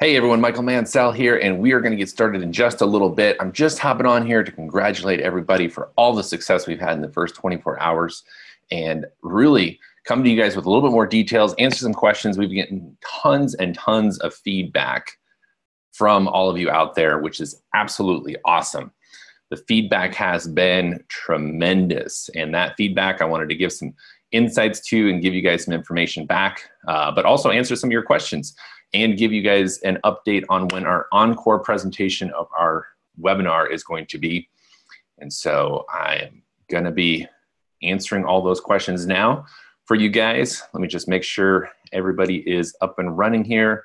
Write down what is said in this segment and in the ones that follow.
Hey everyone, Michael Mansell here, and we are going to get started in just a little bit. I'm just hopping on here to congratulate everybody for all the success we've had in the first 24 hours and really come to you guys with a little bit more details, answer some questions. We've been getting tons and tons of feedback from all of you out there, which is absolutely awesome. The feedback has been tremendous, and that feedback I wanted to give some insights to and give you guys some information back, but also answer some of your questions and give you guys an update on when our encore presentation of our webinar is going to be. And so I am going to be answering all those questions now for you guys. Let me just make sure everybody is up and running here.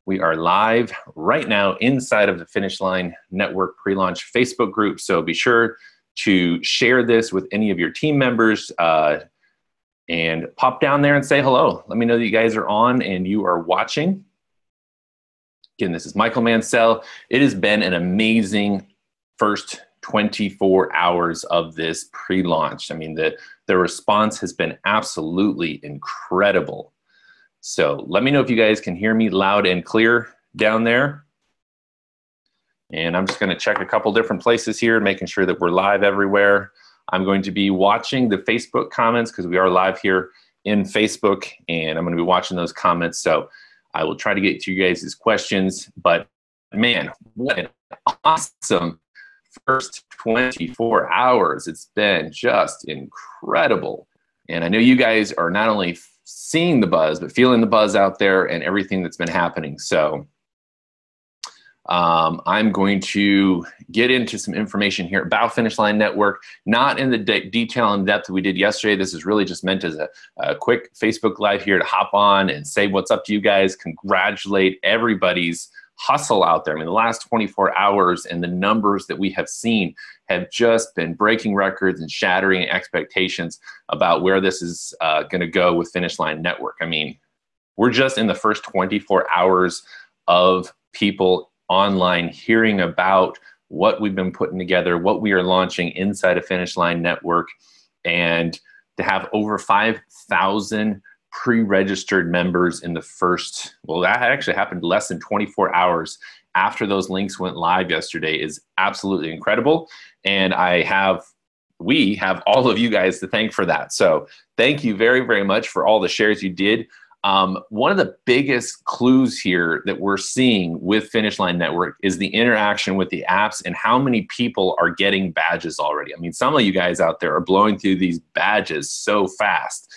We are live right now inside of the Finish Line Network Prelaunch Facebook group. So be sure to share this with any of your team members and pop down there and say hello. Let me know that you guys are on and you are watching. Again, this is Michael Mansell. It has been an amazing first 24 hours of this pre-launch. I mean, the response has been absolutely incredible. So let me know if you guys can hear me loud and clear down there. And I'm just going to check a couple different places here, making sure that we're live everywhere. I'm going to be watching the Facebook comments because we are live here in Facebook, and I'm going to be watching those comments. So I will try to get to you guys' questions, but man, what an awesome first 24 hours. It's been just incredible. And I know you guys are not only seeing the buzz, but feeling the buzz out there and everything that's been happening. So I'm going to get into some information here about Finish Line Network, not in the detail and depth that we did yesterday. This is really just meant as a quick Facebook Live here to hop on and say what's up to you guys, congratulate everybody's hustle out there. I mean, the last 24 hours and the numbers that we have seen have just been breaking records and shattering expectations about where this is going to go with Finish Line Network. I mean, we're just in the first 24 hours of people online hearing about what we've been putting together, what we are launching inside of Finish Line Network, and to have over 5,000 pre-registered members in the first, well, that actually happened less than 24 hours after those links went live yesterday is absolutely incredible. And we have all of you guys to thank for that. So thank you very, very much for all the shares you did. One of the biggest clues here that we're seeing with Finish Line Network is the interaction with the apps and how many people are getting badges already. I mean, some of you guys out there are blowing through these badges so fast.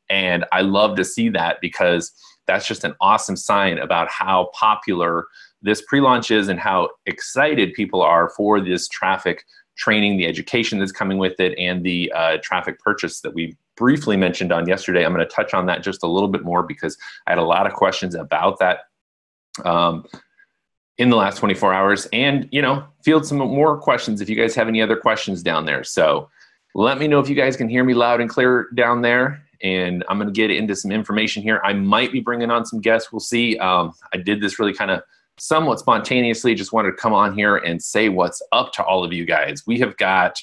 And I love to see that because that's just an awesome sign about how popular this pre-launch is and how excited people are for this traffic training, the education that's coming with it, and the traffic purchase that we briefly mentioned on yesterday. I'm going to touch on that just a little bit more because I had a lot of questions about that in the last 24 hours, and field some more questions if you guys have any other questions down there. So let me know if you guys can hear me loud and clear down there, and I'm going to get into some information here. I might be bringing on some guests. We'll see. I did this really kind of somewhat spontaneously. Just wanted to come on here and say what's up to all of you guys. We have got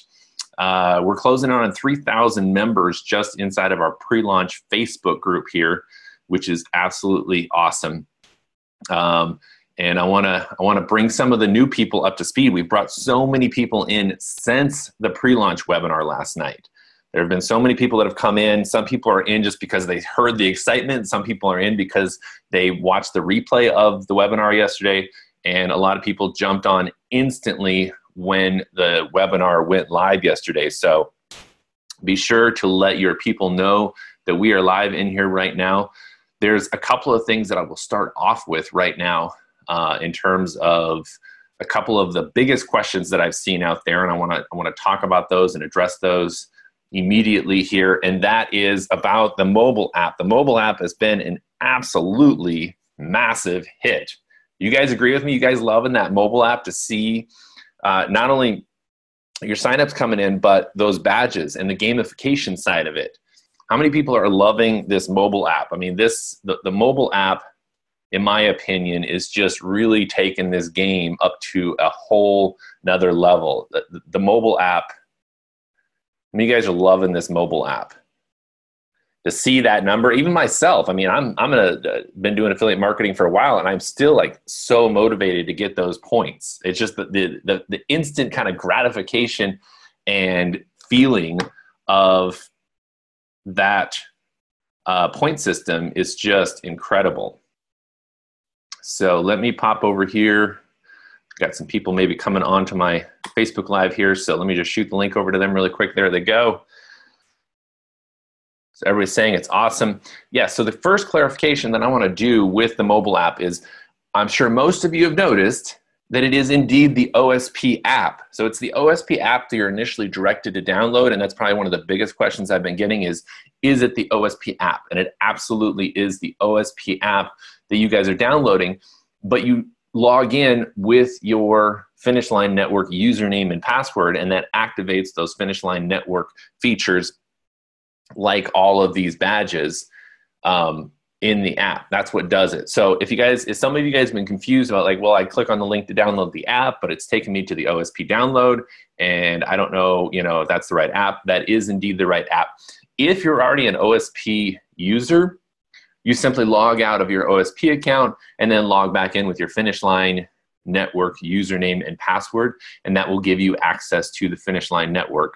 we're closing on 3,000 members just inside of our pre-launch Facebook group here, which is absolutely awesome. And I want to bring some of the new people up to speed. We've brought so many people in since the pre-launch webinar last night. There have been so many people that have come in. Some people are in just because they heard the excitement. Some people are in because they watched the replay of the webinar yesterday. And a lot of people jumped on instantly when the webinar went live yesterday. So be sure to let your people know that we are live in here right now. There's a couple of things that I will start off with right now in terms of a couple of the biggest questions that I've seen out there, and I want to talk about those and address those immediately here, and that is about the mobile app. The mobile app has been an absolutely massive hit. You guys agree with me? You guys loving that mobile app to see not only your signups coming in, but those badges and the gamification side of it. How many people are loving this mobile app? I mean, the mobile app, in my opinion, is just really taking this game up to a whole nother level. The mobile app, I mean, you guys are loving this mobile app. to see that number. Even myself, I mean, been doing affiliate marketing for a while, and I'm still like so motivated to get those points. It's just the instant kind of gratification and feeling of that point system is just incredible. So let me pop over here. Got some people maybe coming on to my Facebook Live here, so let me just shoot the link over to them really quick. There they go. So everybody's saying it's awesome. Yeah, so the first clarification that I want to do with the mobile app is, I'm sure most of you have noticed that it is indeed the OSP app. So it's the OSP app that you're initially directed to download, and that's probably one of the biggest questions I've been getting is it the OSP app? And it absolutely is the OSP app that you guys are downloading, but you log in with your Finish Line Network username and password, and that activates those Finish Line Network features like all of these badges in the app. That's what does it. So if some of you guys have been confused about like, well, I click on the link to download the app, but it's taking me to the OSP download, and I don't know, if that's the right app. That is indeed the right app. If you're already an OSP user, you simply log out of your OSP account and then log back in with your Finish Line Network username and password, and that will give you access to the Finish Line Network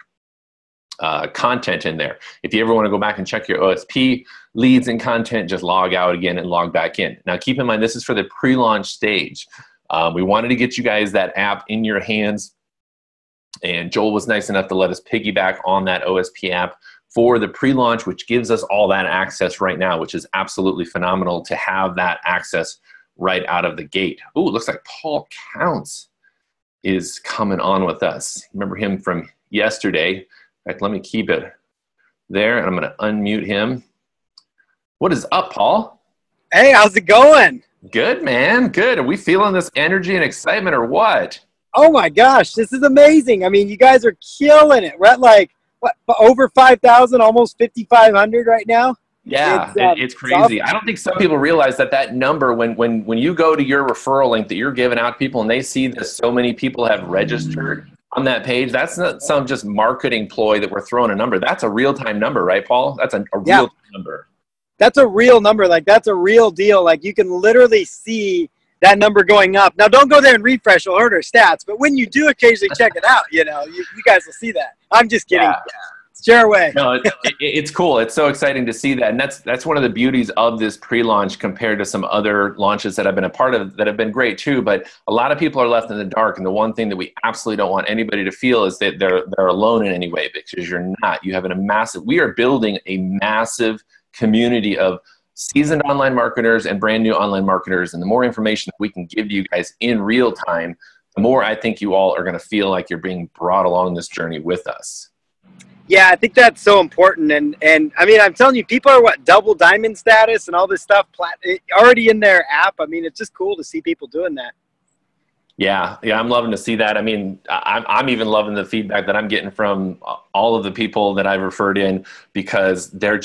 content in there. If you ever want to go back and check your OSP leads and content, just log out again and log back in. Now keep in mind, this is for the pre-launch stage. We wanted to get you guys that app in your hands, and Joel was nice enough to let us piggyback on that OSP app for the pre-launch, which gives us all that access right now, which is absolutely phenomenal to have that access right out of the gate. Ooh, looks like Paul Counts is coming on with us. Remember him from yesterday. In fact, let me keep it there, and I'm going to unmute him. What is up, Paul? Hey, how's it going? Good, man. Good. Are we feeling this energy and excitement or what? Oh, my gosh. This is amazing. I mean, you guys are killing it. We're at like, what, over 5,000, almost 5,500 right now? Yeah, it's crazy. I don't think some people realize that number, when you go to your referral link that you're giving out to people and they see that so many people have registered on that page, that's not some just marketing ploy that we're throwing a number. That's a real-time number, right, Paul? That's a real number. That's a real number. Like, that's a real deal. Like, you can literally see that number going up. Now, don't go there and refresh or order stats, but when you do occasionally check it out, you guys will see that. I'm just kidding. Yeah. Share away. No, it's cool. It's so exciting to see that. And that's one of the beauties of this pre-launch compared to some other launches that I've been a part of that have been great too. But a lot of people are left in the dark. And the one thing that we absolutely don't want anybody to feel is that they're alone in any way, because you're not. You have we are building a massive community of seasoned online marketers and brand new online marketers. And the more information that we can give you guys in real time, the more I think you all are going to feel like you're being brought along this journey with us. Yeah, I think that's so important. And I mean, I'm telling you, people are double diamond status and all this stuff already in their app. I mean, it's just cool to see people doing that. Yeah, I'm loving to see that. I mean, I'm even loving the feedback that I'm getting from all of the people that I've referred in, because they're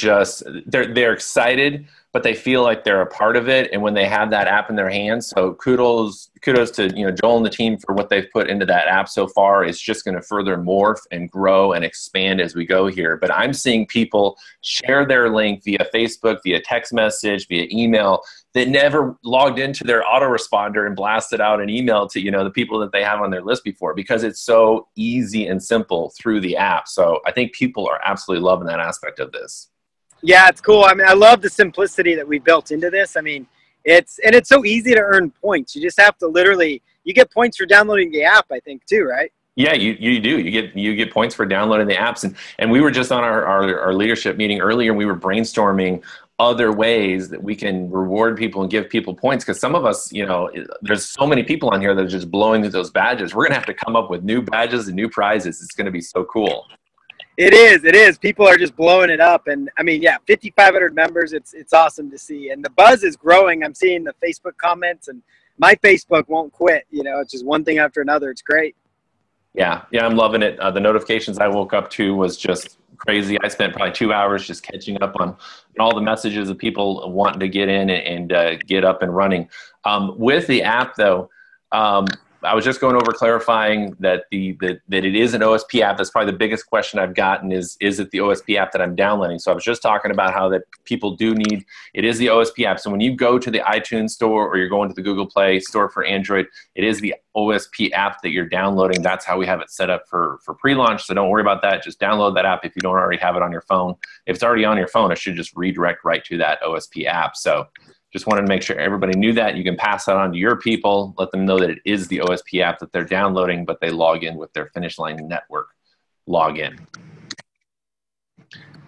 excited, but they feel like they're a part of it. And when they have that app in their hands, so kudos to Joel and the team for what they've put into that app so far. It's just going to further morph and grow and expand as we go here. But I'm seeing people share their link via Facebook, via text message, via email, that never logged into their autoresponder and blasted out an email to the people that they have on their list before, because it's so easy and simple through the app. So I think people are absolutely loving that aspect of this. Yeah, it's cool. I mean, I love the simplicity that we built into this. I mean, it's so easy to earn points. You just have to you get points for downloading the app, I think, too, right? Yeah, you do. You get points for downloading the apps. And we were just on our leadership meeting earlier, and we were brainstorming other ways that we can reward people and give people points, because some of us, there's so many people on here that are just blowing through those badges. We're going to have to come up with new badges and new prizes. It's going to be so cool. It is. People are just blowing it up. And I mean, yeah, 5,500 members. It's awesome to see. And the buzz is growing. I'm seeing the Facebook comments, and my Facebook won't quit. It's just one thing after another. It's great. Yeah, I'm loving it. The notifications I woke up to was just crazy. I spent probably 2 hours just catching up on all the messages of people wanting to get in and get up and running. With the app, though, I was just going over clarifying that that it is an OSP app. That's probably the biggest question I've gotten is it the OSP app that I'm downloading? So I was just talking about how that people do need, it is the OSP app. So when you go to the iTunes store or you're going to the Google Play store for Android, it is the OSP app that you're downloading. That's how we have it set up for pre-launch. So don't worry about that. Just download that app if you don't already have it on your phone. If it's already on your phone, it should just redirect right to that OSP app. So just wanted to make sure everybody knew that. You can pass that on to your people, let them know that it is the OSP app that they're downloading, but they log in with their Finish Line Network login.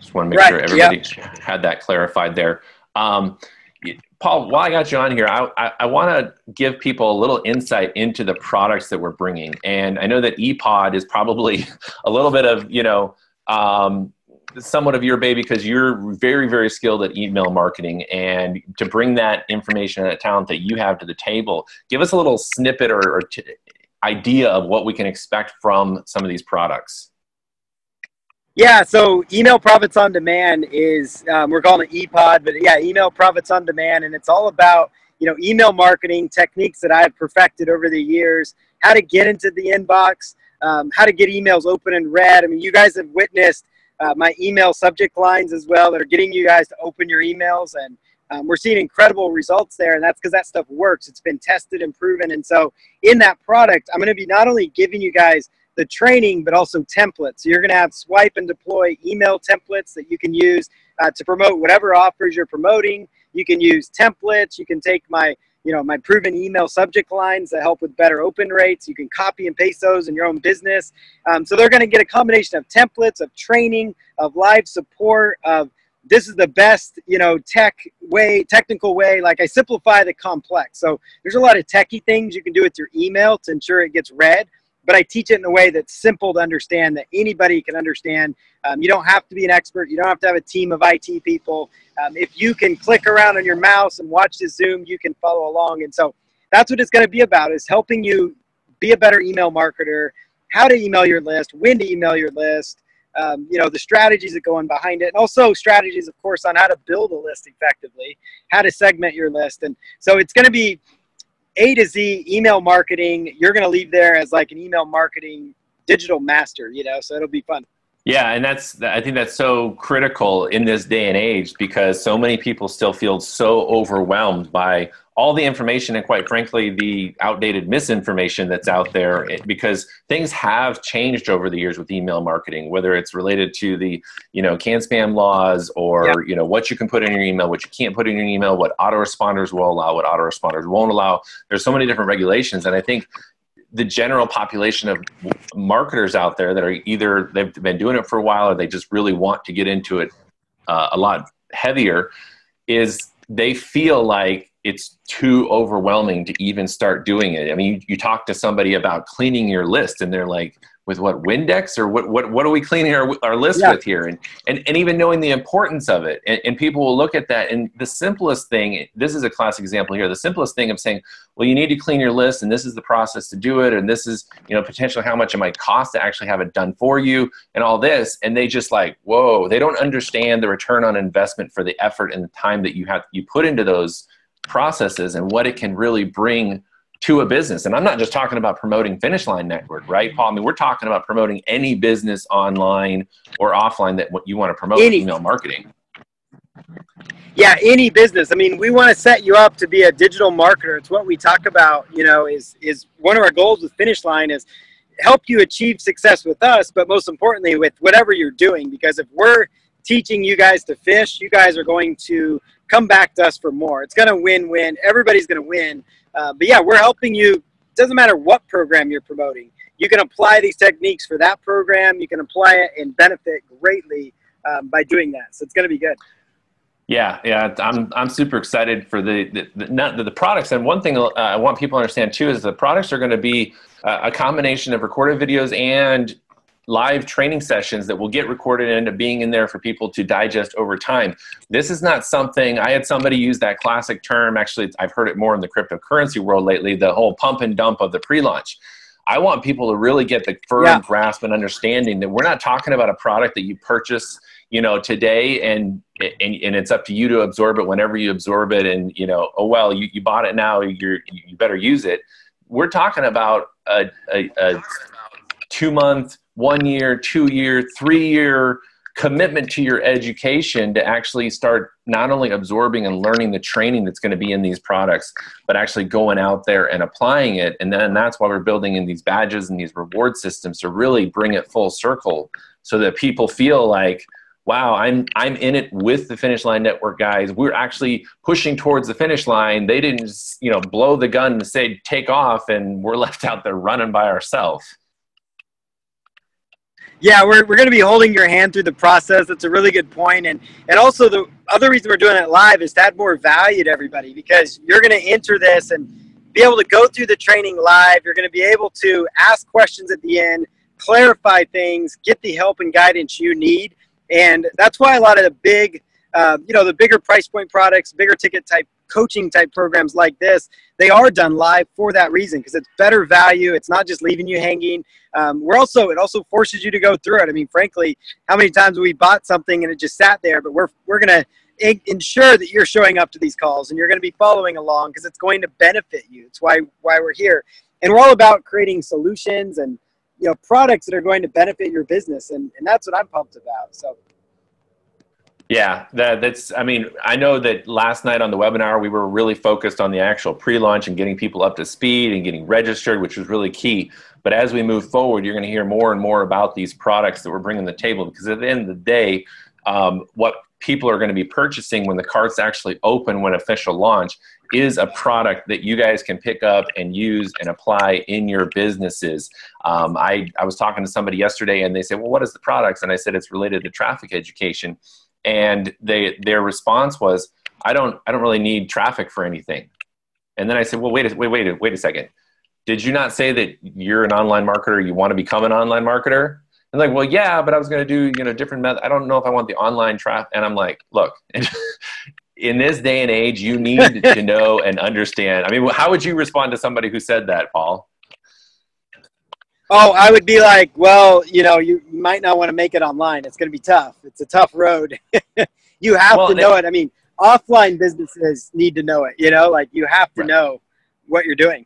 Just want to make sure everybody had that clarified there. Paul, while I got you on here, I want to give people a little insight into the products that we're bringing. And I know that ePod is probably a little bit of, somewhat of your baby because you're very, very skilled at email marketing, and to bring that information and that talent that you have to the table, give us a little snippet or idea of what we can expect from some of these products. Yeah, so Email Profits on Demand is, we're calling it ePod, but yeah, Email Profits on Demand, and it's all about, email marketing techniques that I've perfected over the years, how to get into the inbox, how to get emails open and read. I mean, you guys have witnessed my email subject lines as well that are getting you guys to open your emails, and we're seeing incredible results there, and that's because that stuff works. It's been tested and proven, and so in that product, I'm going to be not only giving you guys the training, but also templates. So you're going to have swipe and deploy email templates that you can use to promote whatever offers you're promoting. You can use templates. You can take my my proven email subject lines that help with better open rates. You can copy and paste those in your own business. So they're going to get a combination of templates, of training, of live support, of this is the best, technical way. Like I simplify the complex. So there's a lot of techie things you can do with your email to ensure it gets read, but I teach it in a way that's simple to understand, that anybody can understand. You don't have to be an expert. You don't have to have a team of IT people. If you can click around on your mouse and watch the Zoom, you can follow along. And so that's what it's going to be about, is helping you be a better email marketer, how to email your list, when to email your list, the strategies that go on behind it, and also strategies, of course, on how to build a list effectively, how to segment your list. And so it's going to be A to Z email marketing. You're going to leave there as like an email marketing digital master, so it'll be fun. Yeah, and I think that's so critical in this day and age, because so many people still feel so overwhelmed by all the information and, quite frankly, the outdated misinformation that's out there, because things have changed over the years with email marketing, whether it's related to the, can spam laws, or, what you can put in your email, what you can't put in your email, what autoresponders will allow, what autoresponders won't allow. There's so many different regulations. And I think the general population of marketers out there that are either they've been doing it for a while or they just really want to get into it a lot heavier, is they feel like it's too overwhelming to even start doing it. I mean, you talk to somebody about cleaning your list and they're like, with what, Windex, or what are we cleaning our list with here? And even knowing the importance of it. And people will look at that, and the simplest thing, this is a classic example here, the simplest thing of saying, well, you need to clean your list, and this is the process to do it, and this is, potentially how much it might cost to actually have it done for you, and all this, and they just like, whoa, they don't understand the return on investment for the effort and the time that you put into those processes and what it can really bring to a business. And I'm not just talking about promoting Finish Line Network, right, Paul? I mean, we're talking about promoting any business online or offline that you want to promote with email marketing. Yeah, any business. I mean, we want to set you up to be a digital marketer. It's what we talk about, is one of our goals with Finish Line is help you achieve success with us, but most importantly with whatever you're doing. Because if we're teaching you guys to fish, you guys are going to come back to us for more. It's going to win-win. Everybody's going to win. But yeah, we're helping you. It doesn't matter what program you're promoting. You can apply these techniques for that program. You can apply it and benefit greatly by doing that. So it's going to be good. Yeah, I'm super excited for the products. And one thing I want people to understand too is the products are going to be a combination of recorded videos and live training sessions that will get recorded and end up being in there for people to digest over time. This is not something, I had somebody use that classic term, actually I've heard it more in the cryptocurrency world lately, the whole pump and dump of the pre-launch. I want people to really get the firm grasp and understanding that we're not talking about a product that you purchase, today and it's up to you to absorb it whenever you absorb it, and oh well, you bought it now, you better use it. we're talking about a 2-month, 1 year, 2-year, 3-year commitment to your education to actually start not only absorbing and learning the training that's going to be in these products, but actually going out there and applying it. And then that's why we're building in these badges and these reward systems to really bring it full circle so that people feel like, wow, I'm in it with the Finish Line Network guys. We're actually pushing towards the finish line. They didn't just, blow the gun and say, take off, and we're left out there running by ourselves. Yeah, we're going to be holding your hand through the process. That's a really good point. And also the other reason we're doing it live is to add more value to everybody, because you're going to enter this and be able to go through the training live. You're going to be able to ask questions at the end, clarify things, get the help and guidance you need. And that's why a lot of the big, the bigger price point products, bigger ticket type coaching type programs like this, they are done live for that reason, because it's better value. It's not just leaving you hanging. It also forces you to go through it. I mean, frankly, how many times we bought something and it just sat there, but we're going to ensure that you're showing up to these calls and you're going to be following along, because it's going to benefit you. It's why we're here. And we're all about creating solutions and products that are going to benefit your business. And that's what I'm pumped about. So. Yeah, I know that last night on the webinar, we were really focused on the actual pre-launch and getting people up to speed and getting registered, which was really key. But as we move forward, you're going to hear more and more about these products that we're bringing to the table, because at the end of the day, what people are going to be purchasing when the cart's actually open, when official launch, is a product that you guys can pick up and use and apply in your businesses. I was talking to somebody yesterday and they said, well, what is the products? And I said, it's related to traffic education. And their response was, I don't really need traffic for anything. And then I said, well, wait a second. Did you not say that you're an online marketer? You want to become an online marketer? And like, well, yeah, but I was going to do, different method. I don't know if I want the online traffic. And I'm like, look, in this day and age, you need to know and understand. I mean, how would you respond to somebody who said that, Paul? Oh, I would be like, well, you might not want to make it online. It's going to be tough. It's a tough road. You have to know it. I mean, offline businesses need to know it, you have to know what you're doing.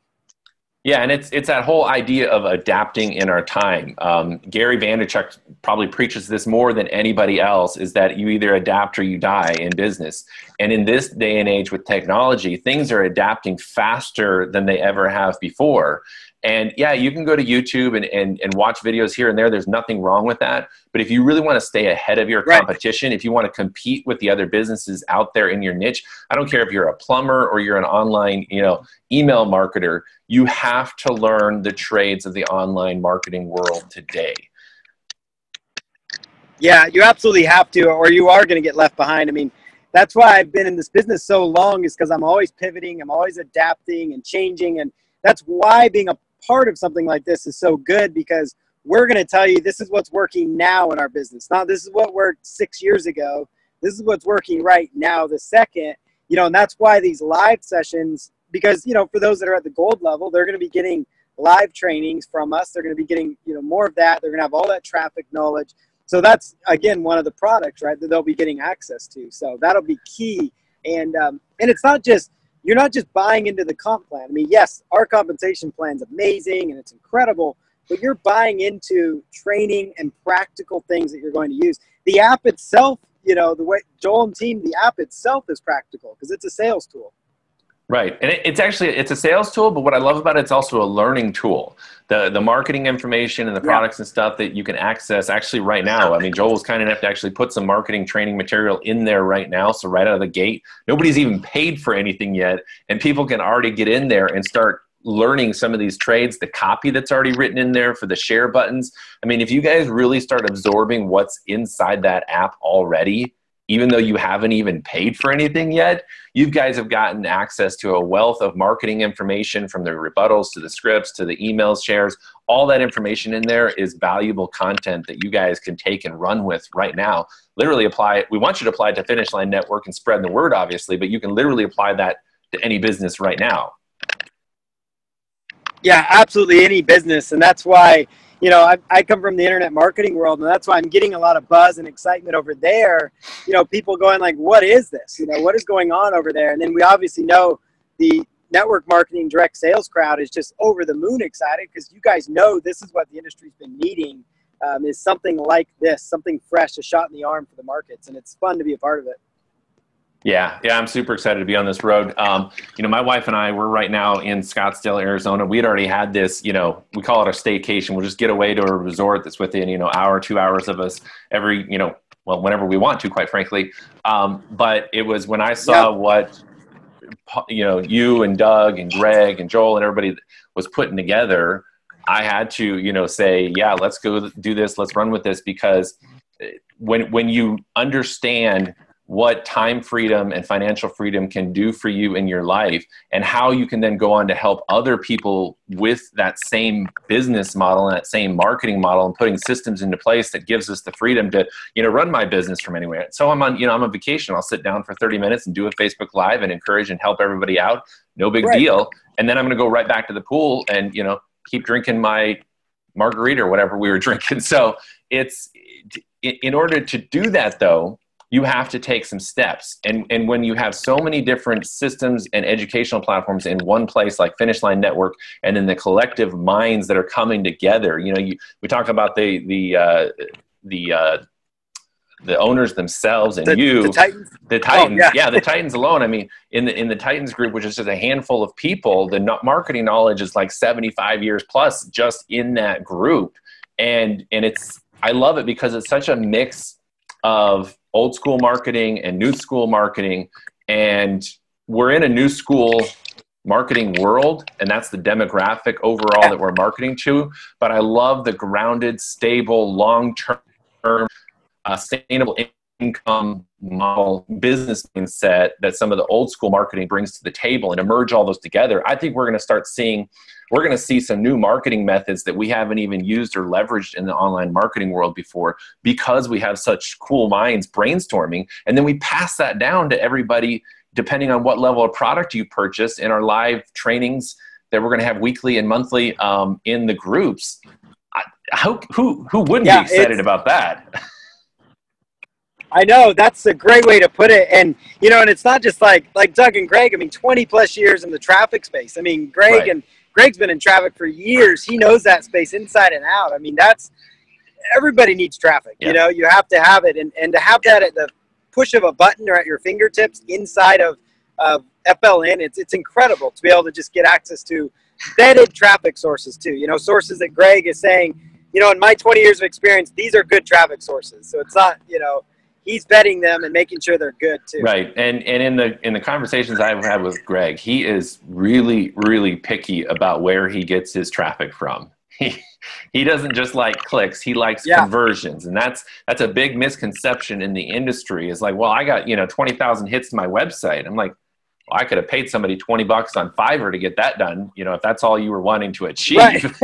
Yeah, and it's that whole idea of adapting in our time. Gary Vaynerchuk probably preaches this more than anybody else, is that you either adapt or you die in business. And in this day and age with technology, things are adapting faster than they ever have before. And yeah, you can go to YouTube and watch videos here and there. There's nothing wrong with that. But if you really want to stay ahead of your competition, if you want to compete with the other businesses out there in your niche, I don't care if you're a plumber or you're an online, email marketer, you have to learn the trades of the online marketing world today. Yeah, you absolutely have to, or you are going to get left behind. I mean, that's why I've been in this business so long, is because I'm always pivoting. I'm always adapting and changing. And that's why being a part of something like this is so good, because we're going to tell you this is what's working now in our business. Now, this is what worked 6 years ago. This is what's working right now, the second, and that's why these live sessions, because, for those that are at the gold level, they're going to be getting live trainings from us. They're going to be getting, more of that. They're going to have all that traffic knowledge. So that's, again, one of the products, right, that they'll be getting access to. So that'll be key. And it's not just, you're not just buying into the comp plan. I mean, yes, our compensation plan is amazing and it's incredible, but you're buying into training and practical things that you're going to use. The app itself, the way Joel and team, the app itself is practical because it's a sales tool. Right. And it's a sales tool, but what I love about it, it's also a learning tool. The marketing information and the products and stuff that you can access actually right now. I mean, Joel was kind enough to actually put some marketing training material in there right now. So right out of the gate, nobody's even paid for anything yet. And people can already get in there and start learning some of these trades, the copy that's already written in there for the share buttons. I mean, if you guys really start absorbing what's inside that app already, even though you haven't even paid for anything yet, you guys have gotten access to a wealth of marketing information, from the rebuttals to the scripts to the emails, shares. All that information in there is valuable content that you guys can take and run with right now. Literally apply it. We want you to apply it to Finish Line Network and spread the word, obviously, but you can literally apply that to any business right now. Yeah, absolutely, any business. And that's why, I come from the internet marketing world, and that's why I'm getting a lot of buzz and excitement over there. People going like, what is this? What is going on over there? And then we obviously know the network marketing direct sales crowd is just over the moon excited because you guys know this is what the industry's been needing, is something like this, something fresh, a shot in the arm for the markets, and it's fun to be a part of it. Yeah, I'm super excited to be on this road. My wife and I, we're right now in Scottsdale, Arizona. We had already had this, we call it a staycation. We'll just get away to a resort that's within, hour, 2 hours of us every, whenever we want to, quite frankly. But it was when I saw what, you and Doug and Greg and Joel and everybody was putting together, I had to, say, yeah, let's go do this. Let's run with this, because when you understand what time freedom and financial freedom can do for you in your life, and how you can then go on to help other people with that same business model and that same marketing model, and putting systems into place that gives us the freedom to, run my business from anywhere. So I'm on vacation. I'll sit down for 30 minutes and do a Facebook Live and encourage and help everybody out. No big deal. And then I'm going to go right back to the pool and, keep drinking my margarita or whatever we were drinking. So it's, in order to do that though, you have to take some steps. And when you have so many different systems and educational platforms in one place, like Finish Line Network, and then the collective minds that are coming together, we talk about the owners themselves and the Titans. The Titans alone. I mean, in the Titans group, which is just a handful of people, the marketing knowledge is like 75 years plus just in that group. And I love it because it's such a mix of old school marketing and new school marketing. And we're in a new school marketing world, and that's the demographic overall that we're marketing to. But I love the grounded, stable, long-term, sustainable income model business mindset that some of the old school marketing brings to the table, and emerge all those together. I think we're going to see some new marketing methods that we haven't even used or leveraged in the online marketing world before, because we have such cool minds brainstorming. And then we pass that down to everybody, depending on what level of product you purchase, in our live trainings that we're going to have weekly and monthly in the groups. Who wouldn't be excited about that? I know, that's a great way to put it. And, and it's not just like Doug and Greg, 20 plus years in the traffic space. Greg's been in traffic for years. He knows that space inside and out. Everybody needs traffic. Yeah. You have to have it. And to have that at the push of a button or at your fingertips inside of FLN, it's incredible to be able to just get access to vetted traffic sources too. Sources that Greg is saying, in my 20 years of experience, these are good traffic sources. So it's not, he's vetting them and making sure they're good too. Right. And in the conversations I've had with Greg, he is really, really picky about where he gets his traffic from. He doesn't just like clicks, he likes conversions. And that's a big misconception in the industry, is like, well, I got, 20,000 hits to my website. I'm like, well, I could have paid somebody $20 on Fiverr to get that done. If that's all you were wanting to achieve,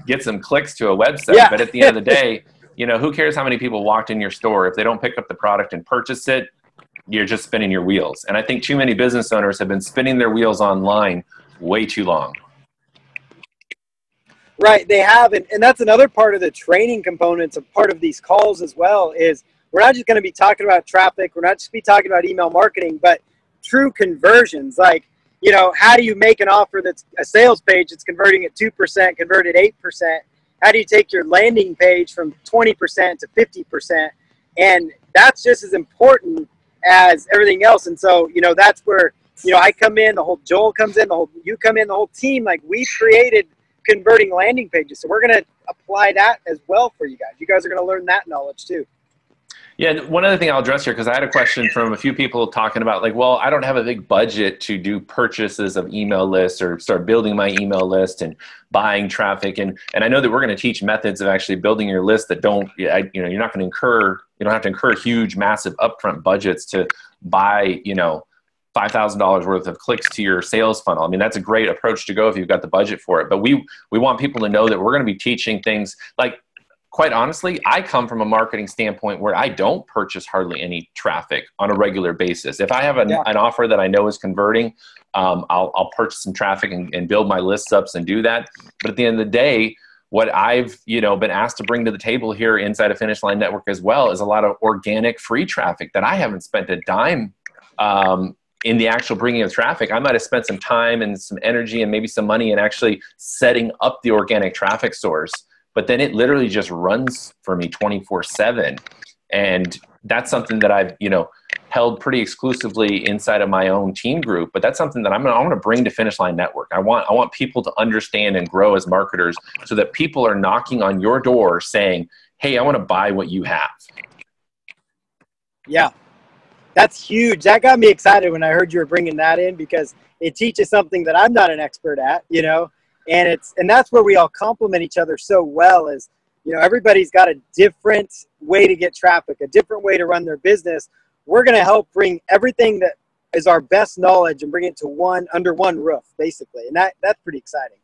get some clicks to a website. Yeah. But at the end of the day, who cares how many people walked in your store? If they don't pick up the product and purchase it, you're just spinning your wheels. And I think too many business owners have been spinning their wheels online way too long. Right, they have. And that's another part of the training components of part of these calls as well, is we're not just going to be talking about traffic. We're not just be talking about email marketing, but true conversions. Like, how do you make an offer that's a sales page that's converting at 2%, converted 8%? How do you take your landing page from 20% to 50%? And that's just as important as everything else. And so, that's where, I come in, the whole Joel comes in, you come in, the whole team, like we created converting landing pages. So we're going to apply that as well for you guys. You guys are going to learn that knowledge too. Yeah, one other thing I'll address here, because I had a question from a few people talking about like, well, I don't have a big budget to do purchases of email lists or start building my email list and buying traffic. And I know that we're going to teach methods of actually building your list that don't, you're not going to you don't have to incur huge, massive upfront budgets to buy, $5,000 worth of clicks to your sales funnel. That's a great approach to go if you've got the budget for it. But we want people to know that we're going to be teaching things like, quite honestly, I come from a marketing standpoint where I don't purchase hardly any traffic on a regular basis. If I have an offer that I know is converting, I'll purchase some traffic and build my lists up and do that. But at the end of the day, what I've been asked to bring to the table here inside of Finish Line Network as well is a lot of organic free traffic that I haven't spent a dime in the actual bringing of traffic, I might have spent some time and some energy and maybe some money in actually setting up the organic traffic source. But then it literally just runs for me 24/7. And that's something that I've, held pretty exclusively inside of my own team group. But that's something that I want to bring to Finish Line Network. I want people to understand and grow as marketers so that people are knocking on your door saying, hey, I want to buy what you have. Yeah, that's huge. That got me excited when I heard you were bringing that in, because it teaches something that I'm not an expert at, and that's where we all complement each other so well is, everybody's got a different way to get traffic, a different way to run their business. We're going to help bring everything that is our best knowledge and bring it to under one roof, basically. And that's pretty exciting.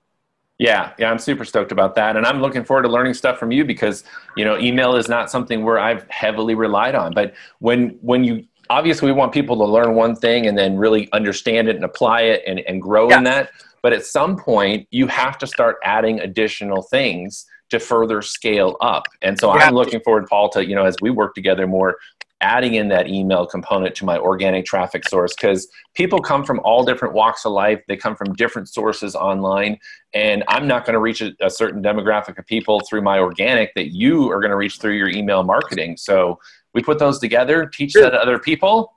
Yeah, I'm super stoked about that. And I'm looking forward to learning stuff from you because, email is not something where I've heavily relied on. But when you, obviously we want people to learn one thing and then really understand it and apply it and grow in that. But at some point you have to start adding additional things to further scale up. And so I'm looking forward, Paul, to, as we work together more, adding in that email component to my organic traffic source, because people come from all different walks of life. They come from different sources online, and I'm not going to reach a certain demographic of people through my organic that you are going to reach through your email marketing. So we put those together, teach that to other people.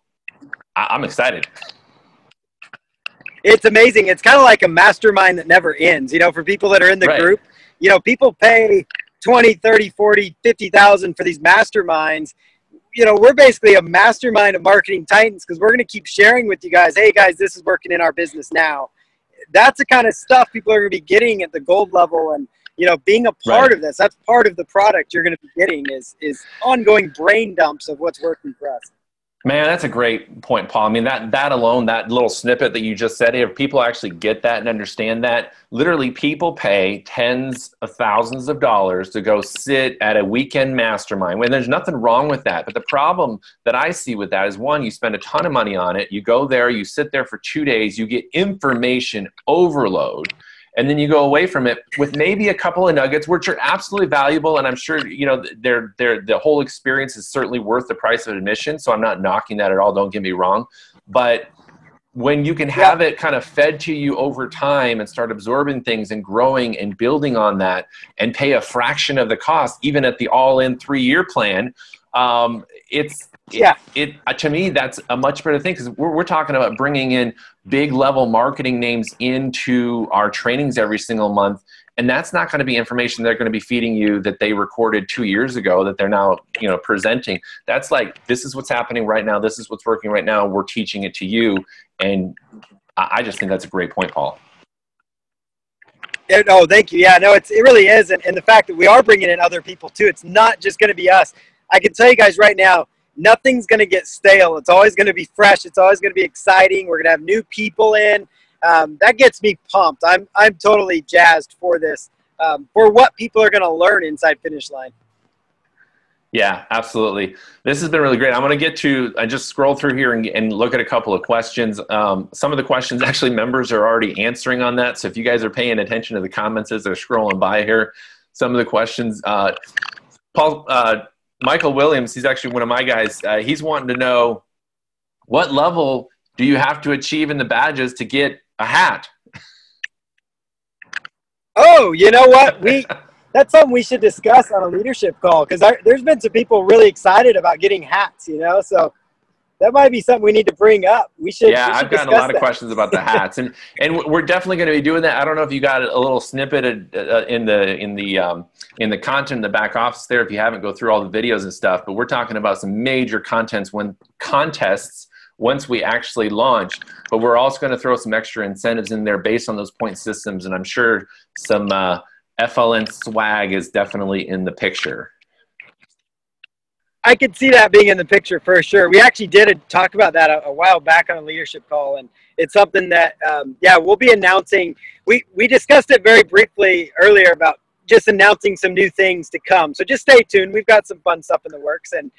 I'm excited. It's amazing. It's kind of like a mastermind that never ends, for people that are in the group. People pay 20, 30, 40, 50,000 for these masterminds. We're basically a mastermind of marketing titans because we're going to keep sharing with you guys, hey guys, this is working in our business now. That's the kind of stuff people are going to be getting at the gold level, and being a part of this, that's part of the product you're going to be getting is ongoing brain dumps of what's working for us. Man, that's a great point, Paul. I mean, that alone, that little snippet that you just said, if people actually get that and understand that, literally people pay tens of thousands of dollars to go sit at a weekend mastermind. When there's nothing wrong with that. But the problem that I see with that is, one, you spend a ton of money on it. You go there, you sit there for 2 days, you get information overload. And then you go away from it with maybe a couple of nuggets, which are absolutely valuable. And I'm sure, the whole experience is certainly worth the price of admission. So I'm not knocking that at all. Don't get me wrong. But when you can have it kind of fed to you over time and start absorbing things and growing and building on that and pay a fraction of the cost, even at the all-in 3-year plan, to me, that's a much better thing, because we're talking about bringing in big level marketing names into our trainings every single month. And that's not going to be information they're going to be feeding you that they recorded 2 years ago that they're now, presenting. That's like, this is what's happening right now. This is what's working right now. We're teaching it to you. And I just think that's a great point, Paul. Oh, thank you. Yeah, no, it really is. And the fact that we are bringing in other people too, it's not just going to be us. I can tell you guys right now, nothing's going to get stale. It's always going to be fresh. It's always going to be exciting. We're going to have new people in. That gets me pumped. I'm totally jazzed for this, for what people are going to learn inside Finish Line. Yeah, absolutely. This has been really great. I'm going to get to, I just scroll through here and look at a couple of questions. Some of the questions actually members are already answering on that. So if you guys are paying attention to the comments as they're scrolling by here, some of the questions, Michael Williams, he's actually one of my guys. He's wanting to know, what level do you have to achieve in the badges to get a hat? Oh, you know what? That's something we should discuss on a leadership call, because there's been some people really excited about getting hats, so that might be something we need to bring up. I've gotten a lot of questions about the hats, and we're definitely going to be doing that. I don't know if you got a little snippet in the content in the back office there. If you haven't, go through all the videos and stuff. But we're talking about some major contests once we actually launch. But we're also going to throw some extra incentives in there based on those point systems, and I'm sure some FLN swag is definitely in the picture. I could see that being in the picture for sure. We actually did talk about that a while back on a leadership call, and it's something that, we'll be announcing. We discussed it very briefly earlier about just announcing some new things to come. So just stay tuned. We've got some fun stuff in the works, and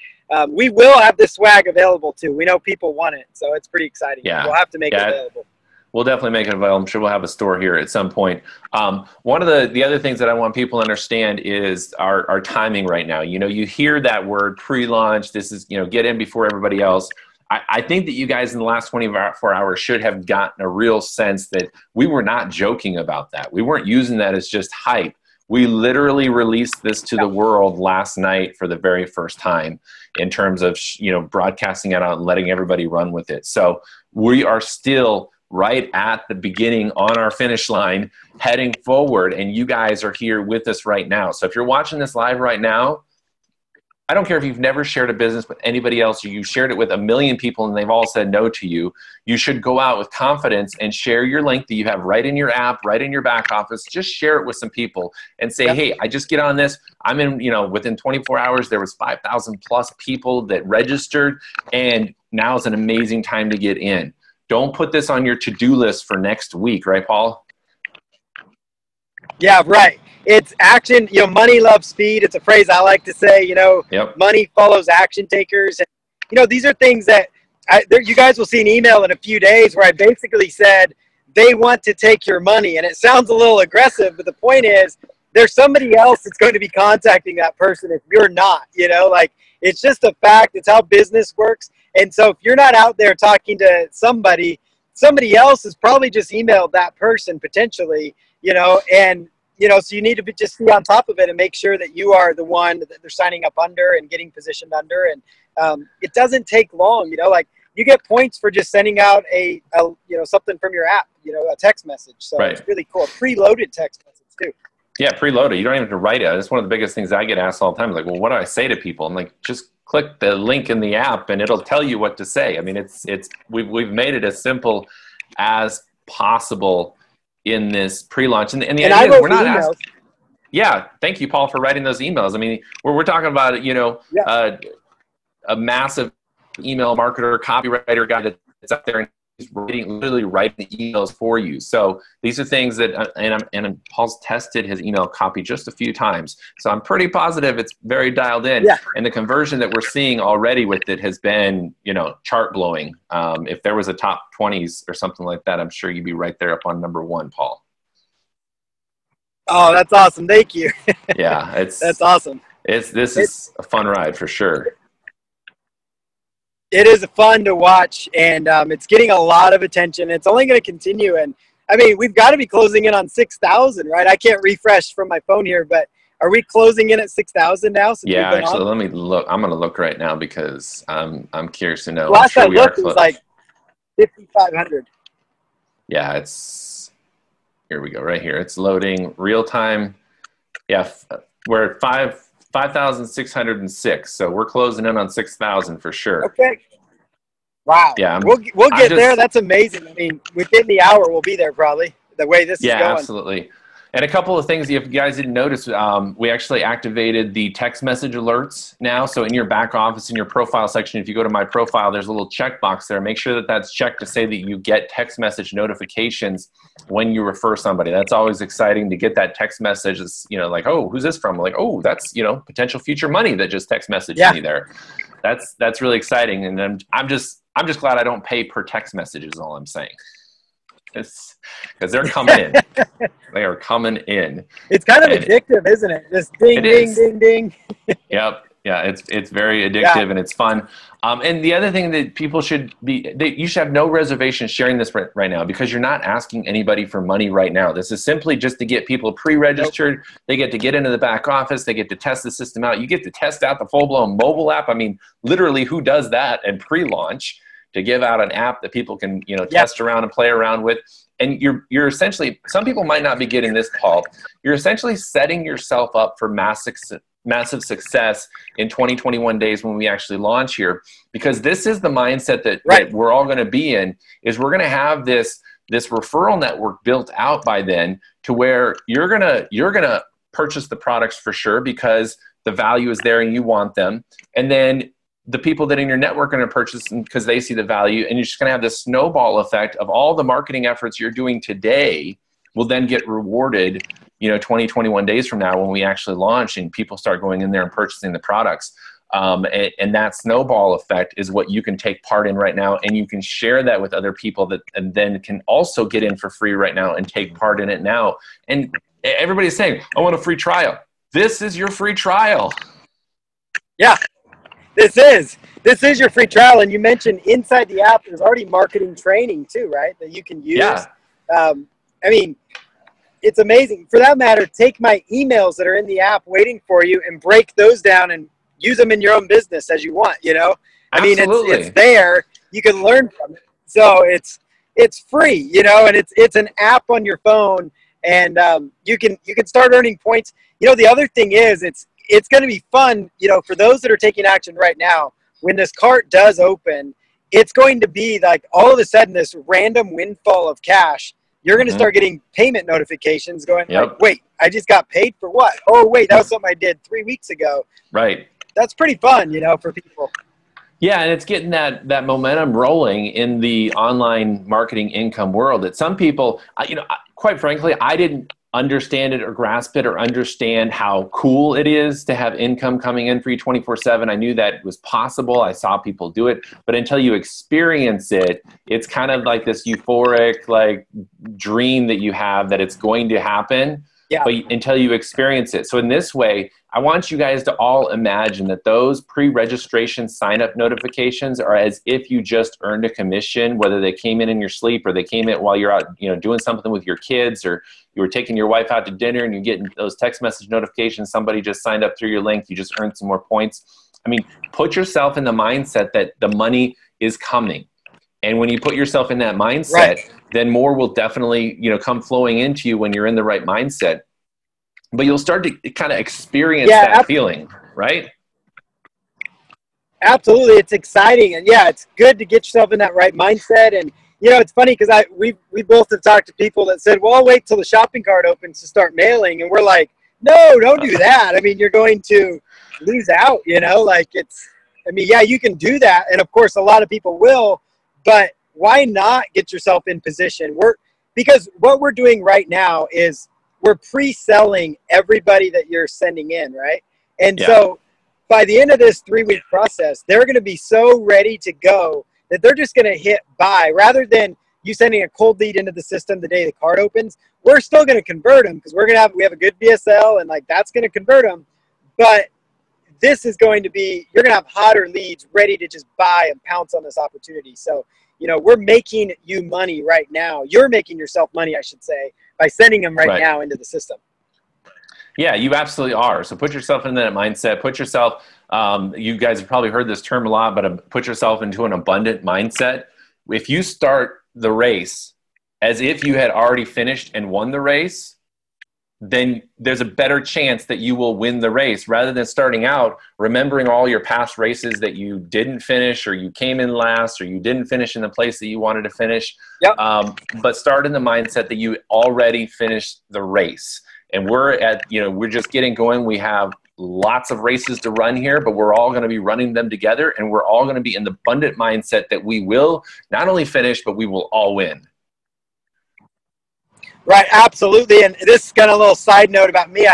we will have this swag available too. We know people want it, so it's pretty exciting. Yeah. We'll have to make it available. We'll definitely make it available. I'm sure we'll have a store here at some point. One of the other things that I want people to understand is our timing right now. You hear that word pre-launch. This is, get in before everybody else. I think that you guys in the last 24 hours should have gotten a real sense that we were not joking about that. We weren't using that as just hype. We literally released this to the world last night for the very first time in terms of, broadcasting it out and letting everybody run with it. So we are still right at the beginning on our finish line heading forward, and you guys are here with us right now. So if you're watching this live right now, I don't care if you've never shared a business with anybody else or you shared it with a million people and they've all said no to you. You should go out with confidence and share your link that you have right in your app, right in your back office. Just share it with some people and say, hey, I just get on this. I'm in, within 24 hours, there was 5,000 plus people that registered, and now is an amazing time to get in. Don't put this on your to-do list for next week, right, Paul? Yeah, right. It's action. Money loves speed. It's a phrase I like to say. Money follows action takers. And, these are things that you guys will see an email in a few days where I basically said they want to take your money. And it sounds a little aggressive, but the point is there's somebody else that's going to be contacting that person if you're not. It's just a fact. It's how business works. And so if you're not out there talking to somebody else has probably just emailed that person potentially, so you need to just be on top of it and make sure that you are the one that they're signing up under and getting positioned under. And it doesn't take long, you get points for just sending out a something from your app, a text message. So It's really cool. Preloaded text message too. Yeah, preloaded. You don't even have to write it. It's one of the biggest things I get asked all the time. Like, well, what do I say to people? I'm like, just click the link in the app and it'll tell you what to say. I mean, we've made it as simple as possible in this pre-launch. And the idea is we're not asking. Yeah, thank you, Paul, for writing those emails. I mean, we're talking about, a massive email marketer, copywriter guy that's out there and he's literally writing the emails for you. So these are things that, and Paul's tested his email copy just a few times. So I'm pretty positive it's very dialed in. Yeah. And the conversion that we're seeing already with it has been, chart blowing. If there was a top 20s or something like that, I'm sure you'd be right there up on number 1, Paul. Oh, that's awesome. Thank you. Yeah. That's awesome. This is a fun ride for sure. It is fun to watch, and it's getting a lot of attention. It's only going to continue, and I mean, we've got to be closing in on 6,000, right? I can't refresh from my phone here, but are we closing in at 6,000 now? Yeah, actually, let me look. I'm going to look right now because I'm curious to know. Last I looked, it was like 5,500. Yeah, here we go, right here. It's loading real time. Yeah, we're at 5,606. So we're closing in on 6,000 for sure. Okay. Wow. Yeah. We'll get there. That's amazing. I mean, within the hour, we'll be there probably, the way this is going. Yeah, absolutely. And a couple of things, if you guys didn't notice, we actually activated the text message alerts now. So in your back office, in your profile section, if you go to my profile, there's a little checkbox there. Make sure that that's checked to say that you get text message notifications when you refer somebody. That's always exciting to get that text message. It's, like, oh, who's this from? Like, oh, that's, potential future money that just text messaged me there. That's really exciting. And I'm just glad I don't pay per text message is all I'm saying. Because they're coming in. They are coming in. It's kind of addictive, isn't it? Just ding, ding, ding, ding. Yep. Yeah, it's very addictive and it's fun. And the other thing that people should you should have no reservation sharing this right now because you're not asking anybody for money right now. This is simply just to get people pre-registered. Nope. They get to get into the back office. They get to test the system out. You get to test out the full-blown mobile app. I mean, literally, who does that and pre-launch? To give out an app that people can, test around and play around with. And you're essentially, some people might not be getting this, Paul. You're essentially setting yourself up for massive success in 2021 days when we actually launch here. Because this is the mindset that we're all going to be in, is we're going to have this referral network built out by then to where you're gonna purchase the products for sure because the value is there and you want them. And then the people that in your network are going to purchase them because they see the value, and you're just going to have this snowball effect of all the marketing efforts you're doing today will then get rewarded, 20, 21 days from now when we actually launch and people start going in there and purchasing the products. And that snowball effect is what you can take part in right now, and you can share that with other people and then can also get in for free right now and take part in it now. And everybody's saying, I want a free trial. This is your free trial. Yeah. This is your free trial, and you mentioned inside the app there's already marketing training too, right? That you can use. Yeah. I mean, it's amazing. For that matter, take my emails that are in the app waiting for you and break those down and use them in your own business as you want. You know, I mean, it's there. You can learn from it. So it's free, you know, and it's an app on your phone, and you can start earning points. You know, the other thing is it's going to be fun, you know, for those that are taking action right now. When this cart does open, it's going to be like all of a sudden this random windfall of cash. You're going to start getting payment notifications going like, wait, I just got paid for what? Oh, wait, that was something I did 3 weeks ago. Right. That's pretty fun, you know, for people. Yeah, and it's getting that momentum rolling in the online marketing income world. That some people, you know, quite frankly, I didn't understand it or grasp it or understand how cool it is to have income coming in for you 24/7. I knew that it was possible. I saw people do it, but until you experience it, it's kind of like this euphoric like dream that you have that it's going to happen. Yeah. But until you experience it. So in this way, I want you guys to all imagine that those pre-registration sign-up notifications are as if you just earned a commission, whether they came in your sleep or they came in while you're out, you know, doing something with your kids, or you were taking your wife out to dinner and you're getting those text message notifications. Somebody just signed up through your link. You just earned some more points. I mean, put yourself in the mindset that the money is coming. And when you put yourself in that mindset, then more will definitely, you know, come flowing into you when you're in the right mindset. But you'll start to kind of experience that feeling, right? Absolutely. It's exciting. And yeah, it's good to get yourself in that right mindset. And, you know, it's funny because we both have talked to people that said, well, I'll wait till the shopping cart opens to start mailing. And we're like, no, don't do that. I mean, you're going to lose out, you know, like yeah, you can do that. And of course, a lot of people will. But why not get yourself in position? Because what we're doing right now is we're pre-selling everybody that you're sending in, right? And so by the end of this 3-week process, they're going to be so ready to go that they're just going to hit buy. Rather than you sending a cold lead into the system the day the cart opens, we're still going to convert them because we have a good BSL, and like that's going to convert them. But this is going to be, you're going to have hotter leads ready to just buy and pounce on this opportunity. So, you know, we're making you money right now. You're making yourself money, I should say, by sending them right now into the system. Yeah, you absolutely are. So put yourself in that mindset. Put yourself, you guys have probably heard this term a lot, but put yourself into an abundant mindset. If you start the race as if you had already finished and won the race, then there's a better chance that you will win the race rather than starting out remembering all your past races that you didn't finish, or you came in last, or you didn't finish in the place that you wanted to finish. But start in the mindset that you already finished the race. And we're just getting going. We have lots of races to run here, but we're all going to be running them together, and we're all going to be in the abundant mindset that we will not only finish, but we will all win. Right, absolutely. And this is kind of a little side note about me.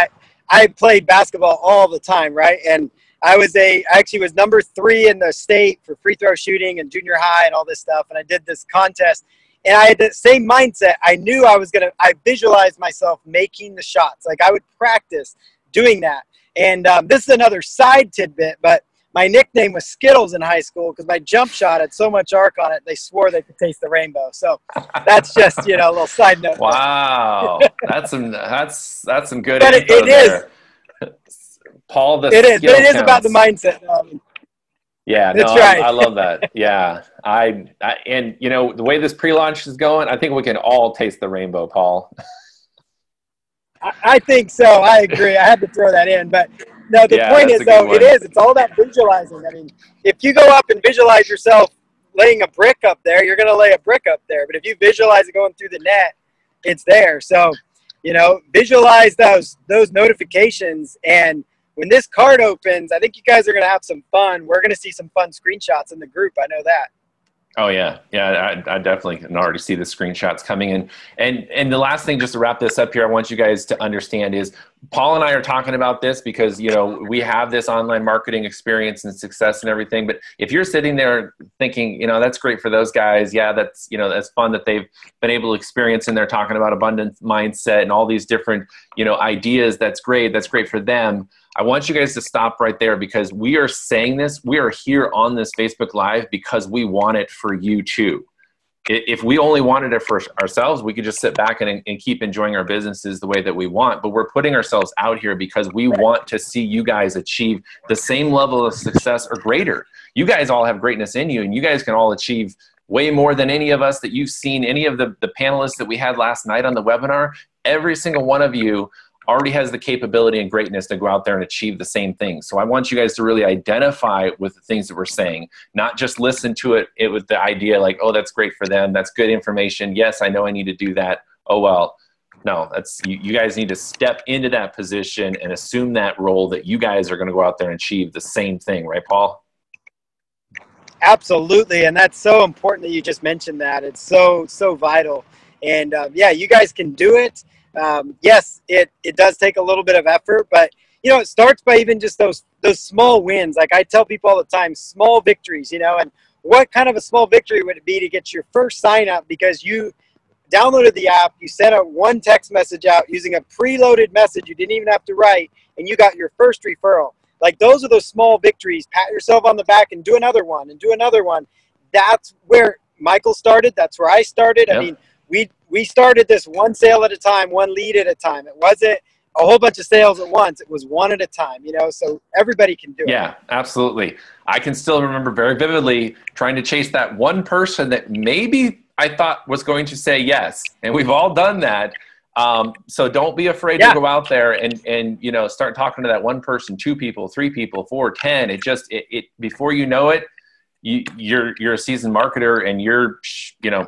I played basketball all the time, right? And I actually was number 3 in the state for free throw shooting and junior high and all this stuff. And I did this contest, and I had the same mindset. I knew I visualized myself making the shots. Like I would practice doing that. And this is another side tidbit, but my nickname was Skittles in high school because my jump shot had so much arc on it, they swore they could taste the rainbow. So that's just, you know, a little side note. Wow. That's some good but info it there. is. Paul, the it is, but it is counts. about the mindset. Yeah, that's no, right. I love that. Yeah. And you know, the way this pre-launch is going, I think we can all taste the rainbow, Paul. I think so. I agree. I had to throw that in, but no, the point is though, it's all about visualizing. I mean, if you go up and visualize yourself laying a brick up there, you're going to lay a brick up there. But if you visualize it going through the net, it's there. So, you know, visualize those notifications. And when this card opens, I think you guys are going to have some fun. We're going to see some fun screenshots in the group. I know that. Oh yeah. Yeah. I definitely can already see the screenshots coming in. And the last thing, just to wrap this up here, I want you guys to understand is Paul and I are talking about this because, you know, we have this online marketing experience and success and everything. But if you're sitting there thinking, you know, that's great for those guys. Yeah. That's, you know, that's fun that they've been able to experience and they're talking about abundant mindset and all these different, you know, ideas. That's great. That's great for them. I want you guys to stop right there, because we are saying this. We are here on this Facebook Live because we want it for you too. If we only wanted it for ourselves, we could just sit back and keep enjoying our businesses the way that we want. But we're putting ourselves out here because we want to see you guys achieve the same level of success or greater. You guys all have greatness in you, and you guys can all achieve way more than any of us that you've seen. Any of the panelists that we had last night on the webinar, every single one of you already has the capability and greatness to go out there and achieve the same thing. So I want you guys to really identify with the things that we're saying, not just listen to it with the idea like, oh, that's great for them. That's good information. Yes, I know I need to do that. Oh, well, no, that's, you guys need to step into that position and assume that role that you guys are going to go out there and achieve the same thing. Right, Paul? Absolutely. And that's so important that you just mentioned that. It's so vital. And yeah, you guys can do it. Yes, it does take a little bit of effort, but you know, it starts by even just those small wins. Like I tell people all the time, small victories, you know, and what kind of a small victory would it be to get your first sign up because you downloaded the app, you sent out one text message out using a preloaded message you didn't even have to write, and you got your first referral. Like those are those small victories. Pat yourself on the back and do another one and do another one. That's where Michael started. That's where I started. Yep. I mean, we started this one sale at a time, one lead at a time. It wasn't a whole bunch of sales at once. It was one at a time, you know, so everybody can do it. Yeah, absolutely. I can still remember very vividly trying to chase that one person that maybe I thought was going to say yes. And we've all done that. So don't be afraid to go out there and, you know, start talking to that one person, 2 people, 3 people, 4, 10. It just, before you know it, you're a seasoned marketer and you're, you know,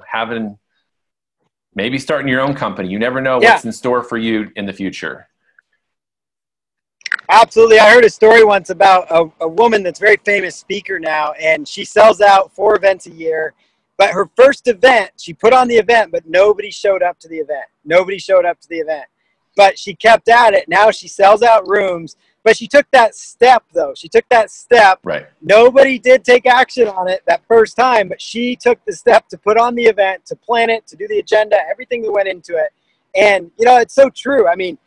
maybe starting your own company. You never know what's in store for you in the future. Absolutely. I heard a story once about a woman that's a very famous speaker now, and she sells out 4 events a year. But her first event, she put on the event, but nobody showed up to the event. Nobody showed up to the event. But she kept at it. Now she sells out rooms. But she took that step, though. She took that step. Right. Nobody did take action on it that first time, but she took the step to put on the event, to plan it, to do the agenda, everything that went into it. And, you know, it's so true. I mean,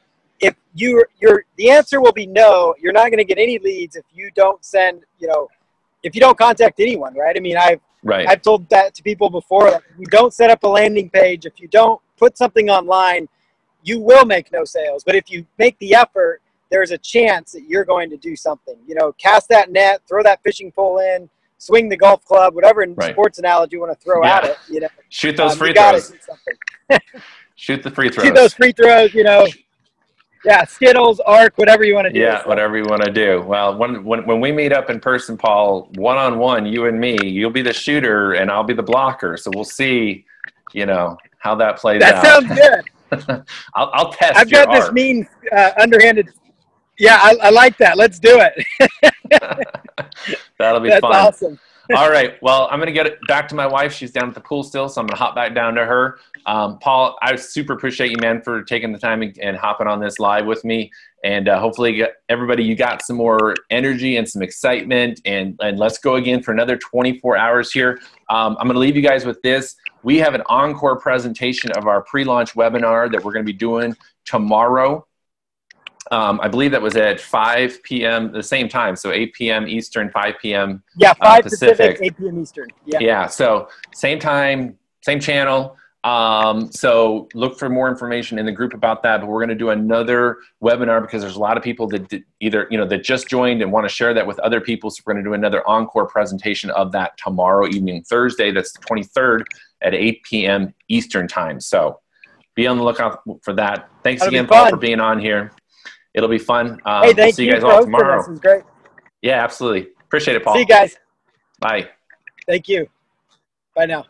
if the answer will be no, you're not going to get any leads if you don't send, you know, if you don't contact anyone, right? I mean, I've told that to people before. Like, if you don't set up a landing page, if you don't put something online, you will make no sales. But if you make the effort, there's a chance that you're going to do something. You know, cast that net, throw that fishing pole in, swing the golf club, whatever sports analogy you want to throw at it. You know, shoot those free throws. Shoot the free throws. Shoot those free throws. You know. Yeah, Skittles, Arc, whatever you want to do. Yeah, whatever you want to do. Well, when we meet up in person, Paul, one-on-one, you and me, you'll be the shooter and I'll be the blocker. So we'll see, you know, how that plays out. That sounds good. I'll test. I've got this mean, underhanded. Yeah, I like that. Let's do it. That'll be fun. That's awesome. All right. Well, I'm going to get it back to my wife. She's down at the pool still, so I'm going to hop back down to her. Paul, I super appreciate you, man, for taking the time and hopping on this live with me. And hopefully, everybody, you got some more energy and some excitement. And let's go again for another 24 hours here. I'm going to leave you guys with this. We have an encore presentation of our pre-launch webinar that we're going to be doing tomorrow. I believe that was at 5 p.m. the same time, so 8 p.m. Eastern, 5 p.m. Yeah, 5 Pacific, 8 p.m. Eastern. Yeah, so same time, same channel. So look for more information in the group about that, but we're going to do another webinar because there's a lot of people that either, you know, that just joined and want to share that with other people. So we're going to do another encore presentation of that tomorrow evening, Thursday. That's the 23rd at 8 p.m. Eastern time. So be on the lookout for that. Thanks again, Paul, for being on here. It'll be fun. Hey, thank you. See you guys all tomorrow. This is great. Yeah, absolutely. Appreciate it, Paul. See you guys. Bye. Thank you. Bye now.